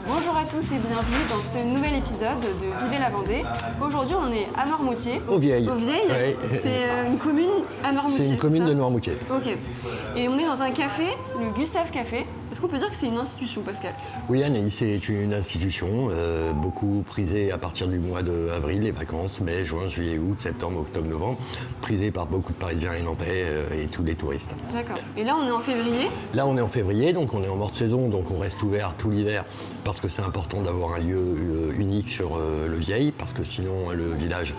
Bonjour à tous et bienvenue dans ce nouvel épisode de Vivez la Vendée. Aujourd'hui, on est à Noirmoutier. Aux Vieilles. Aux Vieilles. Ouais. C'est une commune à Noirmoutier. C'est une commune de Noirmoutier. Ok. Et on est dans un café, le Gustave Café. Est-ce qu'on peut dire que c'est une institution, Pascal? Oui, Anaïs, c'est une institution beaucoup prisée à partir du mois d'avril, les vacances, mai, juin, juillet, août, septembre, octobre, novembre, prisée par beaucoup de Parisiens et Nantais et tous les touristes. D'accord. Et là, on est en février. Là, on est en février, donc on est en morte saison, donc on reste ouvert tout l'hiver parce que c'est important d'avoir un lieu unique sur le Vieil, parce que sinon le village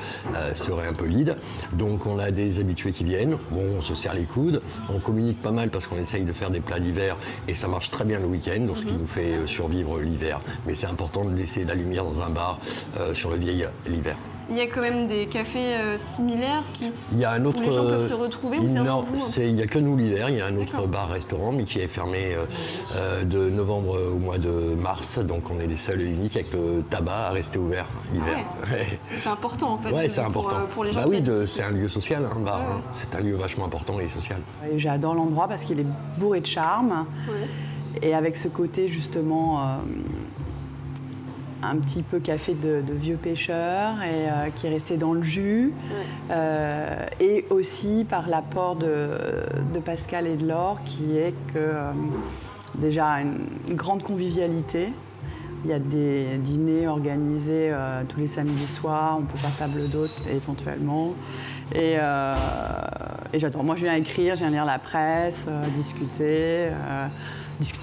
serait un peu vide. Donc on a des habitués qui viennent, bon, on se serre les coudes, on communique pas mal parce qu'on essaye de faire des plats d'hiver et ça marche très bien le week-end, donc ce qui nous fait survivre l'hiver. Mais c'est important de laisser la lumière dans un bar sur le Vieil l'hiver. Il y a quand même des cafés similaires il y a un autre, où les gens peuvent se retrouver ou c'est non, un vous, il n'y a que nous l'hiver. Il y a un autre bar-restaurant, mais qui est fermé de novembre au mois de mars. Donc on est les seuls et uniques avec le tabac à rester ouvert l'hiver. Ah ouais. C'est important en fait. Ouais, c'est important. Pour les gens oui, qui habitent c'est un lieu social, un bar. Ouais. Hein. C'est un lieu vachement important et social. Et j'adore l'endroit parce qu'il est bourré de charme. Ouais. Et avec ce côté justement un petit peu café de vieux pêcheurs et qui est resté dans le jus. Et aussi par l'apport de Pascal et de Laure qui est que déjà une grande convivialité. Il y a des dîners organisés tous les samedis soirs, on peut faire table d'hôtes éventuellement. Et j'adore. Moi, je viens écrire, je viens lire la presse, discuter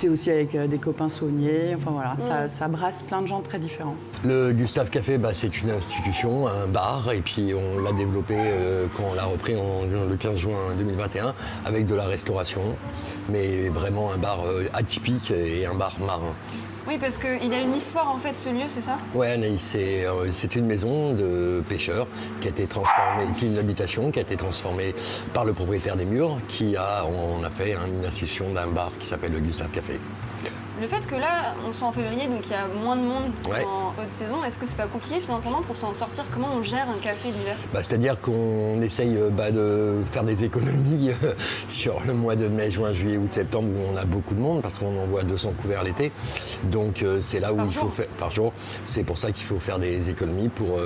aussi avec des copains sauniers. Enfin voilà, ça brasse plein de gens très différents. Le Gustave Café, c'est une institution, un bar, et puis on l'a développé quand on l'a repris le 15 juin 2021 avec de la restauration, mais vraiment un bar atypique et un bar marin. Oui, parce qu'il a une histoire en fait, ce lieu, c'est ça? Oui, Anaïs, c'est une maison de pêcheurs qui a été transformée, qui est une habitation qui a été transformée par le propriétaire des murs, on a fait une institution d'un bar qui s'appelle le Gustave Café. Le fait que là, on soit en février, donc il y a moins de monde Ouais. en haute saison, est-ce que c'est pas compliqué financièrement pour s'en sortir? Comment on gère un café l'hiver? C'est-à-dire qu'on essaye de faire des économies sur le mois de mai, juin, juillet, août, septembre où on a beaucoup de monde parce qu'on envoie 200 couverts l'été. Donc c'est là où il faut faire par jour. C'est pour ça qu'il faut faire des économies pour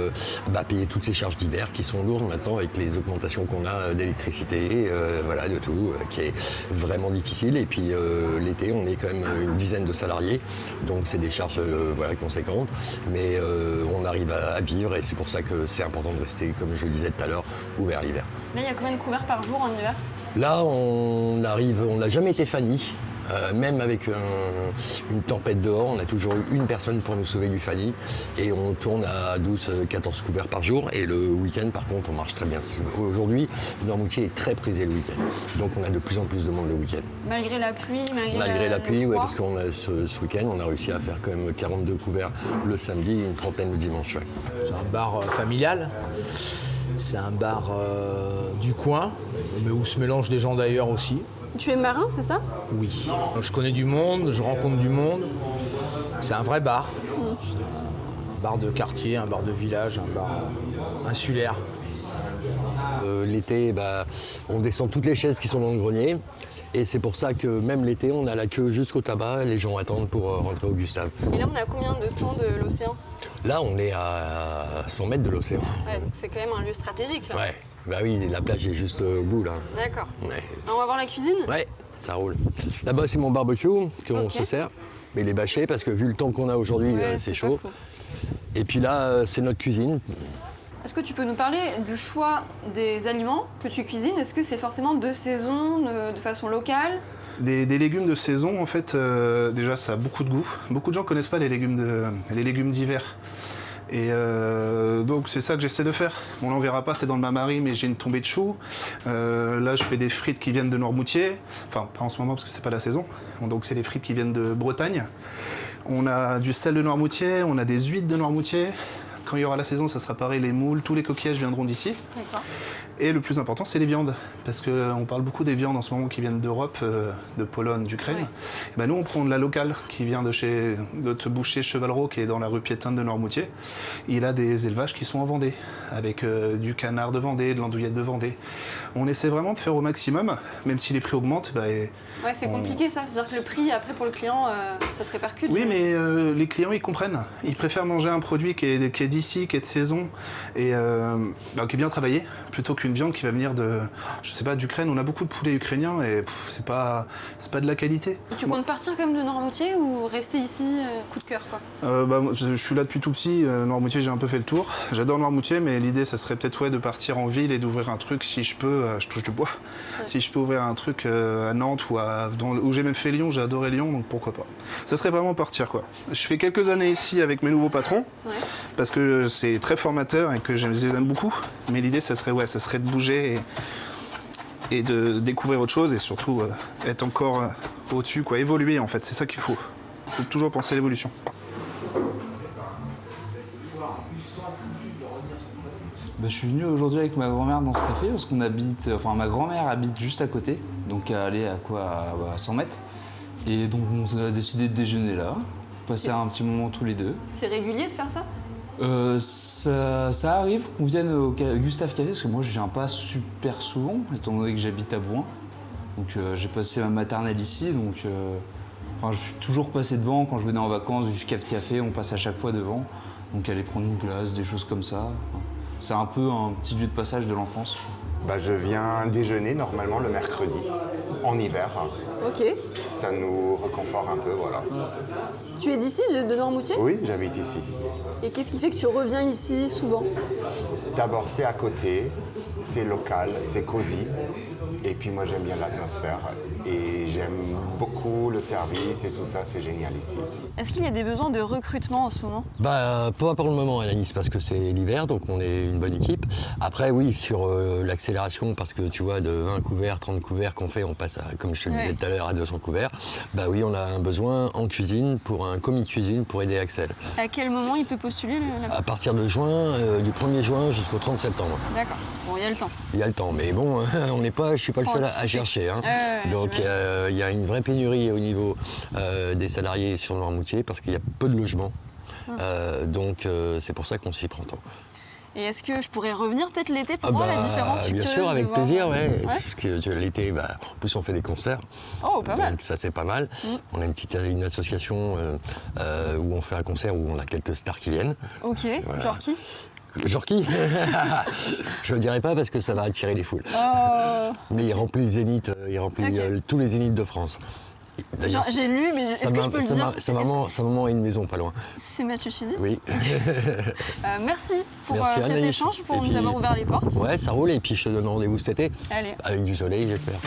payer toutes ces charges d'hiver qui sont lourdes maintenant avec les augmentations qu'on a d'électricité, de tout, qui est vraiment difficile. Et puis l'été, on est quand même une dizaine de salariés, donc c'est des charges conséquentes, mais on arrive à vivre et c'est pour ça que c'est important de rester, comme je le disais tout à l'heure, ouvert l'hiver. Là, il y a combien de couverts par jour en hiver? Là, on n'a jamais été Fanny. Même avec une tempête dehors, on a toujours eu une personne pour nous sauver du Fanny et on tourne à 12-14 couverts par jour et le week-end par contre on marche très bien. Aujourd'hui, Noirmoutier est très prisé le week-end, donc on a de plus en plus de monde le week-end. Malgré la pluie, Malgré la pluie, le froid. parce qu'on a ce week-end, on a réussi à faire quand même 42 couverts le samedi et une trentaine le dimanche. Ouais. C'est un bar familial, c'est un bar du coin, mais où se mélangent des gens d'ailleurs aussi. Tu es marin, c'est ça? Oui. Je connais du monde, je rencontre du monde. C'est un vrai bar. Un bar de quartier, un bar de village, un bar insulaire. L'été, on descend toutes les chaises qui sont dans le grenier. Et c'est pour ça que même l'été, on a la queue jusqu'au tabac. Les gens attendent pour rentrer au Gustave. Et là, on a combien de temps de l'océan? Là, on est à 100 mètres de l'océan. Ouais, donc c'est quand même un lieu stratégique, là. Ouais. Oui, la plage est juste au bout, là. D'accord. Ouais. On va voir la cuisine? Ouais, ça roule. Là-bas, c'est mon barbecue qu'on se sert. Mais il est bâché parce que vu le temps qu'on a aujourd'hui, c'est chaud. Et puis là, c'est notre cuisine. Est-ce que tu peux nous parler du choix des aliments que tu cuisines? Est-ce que c'est forcément de saison, de façon locale? Des légumes de saison, en fait, déjà, ça a beaucoup de goût. Beaucoup de gens ne connaissent pas les légumes d'hiver. Et donc c'est ça que j'essaie de faire. Bon là on verra pas, c'est dans le Mamari, mais j'ai une tombée de choux. Là je fais des frites qui viennent de Noirmoutier. Enfin pas en ce moment parce que c'est pas la saison. Donc c'est des frites qui viennent de Bretagne. On a du sel de Noirmoutier, on a des huîtres de Noirmoutier, quand il y aura la saison, ça sera pareil, les moules, tous les coquillages viendront d'ici. D'accord. Et le plus important, c'est les viandes. Parce qu'on parle beaucoup des viandes en ce moment qui viennent d'Europe, de Pologne, d'Ukraine. Ouais. Et ben nous, on prend de la locale qui vient de chez notre boucher Chevalreau, qui est dans la rue piétonne de Noirmoutier. Il a des élevages qui sont en Vendée, avec du canard de Vendée, de l'andouillette de Vendée. On essaie vraiment de faire au maximum, même si les prix augmentent. Ouais, c'est compliqué ça. C'est-à-dire que le prix, après, pour le client, ça se répercute. Oui, mais les clients, ils comprennent. Ils préfèrent manger un produit qui est d'ici, qui est de saison, et qui est bien travaillé, plutôt qu'une viande qui va venir je sais pas, d'Ukraine. On a beaucoup de poulets ukrainiens, et c'est pas de la qualité. Tu comptes partir quand même de Noirmoutier ou rester ici, coup de cœur, quoi? Moi, je suis là depuis tout petit. Noirmoutier, j'ai un peu fait le tour. J'adore Noirmoutier, mais l'idée, ça serait peut-être de partir en ville et d'ouvrir un truc, si je peux, je touche du bois. Ouais. Si je peux ouvrir un truc à Nantes où j'ai même fait Lyon, j'ai adoré Lyon, donc pourquoi pas. Ça serait vraiment partir, quoi. Je fais quelques années ici avec mes nouveaux patrons, parce que c'est très formateur et que je les aime beaucoup. Mais l'idée, ça serait de bouger et de découvrir autre chose et surtout être encore au-dessus, quoi. Évoluer, en fait, c'est ça qu'il faut. Il faut toujours penser à l'évolution. Je suis venu aujourd'hui avec ma grand-mère dans ce café parce qu'on habite, ma grand-mère habite juste à côté, donc à aller à 100 mètres. Et donc on a décidé de déjeuner là, passer un petit moment tous les deux. C'est régulier de faire ça? Ça arrive qu'on vienne au Gustave Café, parce que moi je viens pas super souvent, étant donné que j'habite à Bouin. Donc j'ai passé ma maternelle ici, donc je suis toujours passé devant. Quand je venais en vacances du Gustave Café, on passe à chaque fois devant. Donc aller prendre une glace, des choses comme ça. C'est un peu un petit lieu de passage de l'enfance. Je viens déjeuner normalement le mercredi, en hiver. Ok. Ça nous réconforte un peu, voilà. Tu es d'ici, de Noirmoutier? Oui, j'habite ici. Et qu'est-ce qui fait que tu reviens ici souvent? D'abord, c'est à côté, c'est local, c'est cosy. Et puis moi, j'aime bien l'atmosphère. Et j'aime beaucoup le service et tout ça, c'est génial ici. Est-ce qu'il y a des besoins de recrutement en ce moment? Pas pour le moment, Anaïs, parce que c'est l'hiver, donc on est une bonne équipe. Après, oui, sur l'accélération, parce que tu vois, de 20 couverts, 30 couverts qu'on fait, on passe, comme je te le disais tout à l'heure, à 200 couverts. Oui, on a un besoin en cuisine, pour un commis de cuisine pour aider Axel. À quel moment il peut postuler la personne? À partir de juin, du 1er juin jusqu'au 30 septembre. D'accord. Bon, il y a le temps. Il y a le temps, mais bon, je suis pas le seul à chercher. Hein. Donc il y a une vraie pénurie au niveau des salariés sur Noirmoutier parce qu'il y a peu de logements. Donc c'est pour ça qu'on s'y prend tant. Et est-ce que je pourrais revenir peut-être l'été pour voir la différence? Bien sûr, avec plaisir, parce que l'été, en plus on fait des concerts. Oh, pas mal. Donc ça c'est pas mal. On a une association où on fait un concert où on a quelques stars qui viennent. Ok, voilà. Genre qui? Genre qui? Je ne dirais pas parce que ça va attirer les foules. Mais il remplit le Zénith, tous les Zéniths de France. J'ai lu, mais est-ce que je peux le dire? Sa maman a une maison pas loin. C'est Mathieu Chidi? Oui. Merci pour cet échange, pour nous avoir ouvert les portes. Ouais, ça roule, et puis je te donne rendez-vous cet été. Allez. Avec du soleil, j'espère.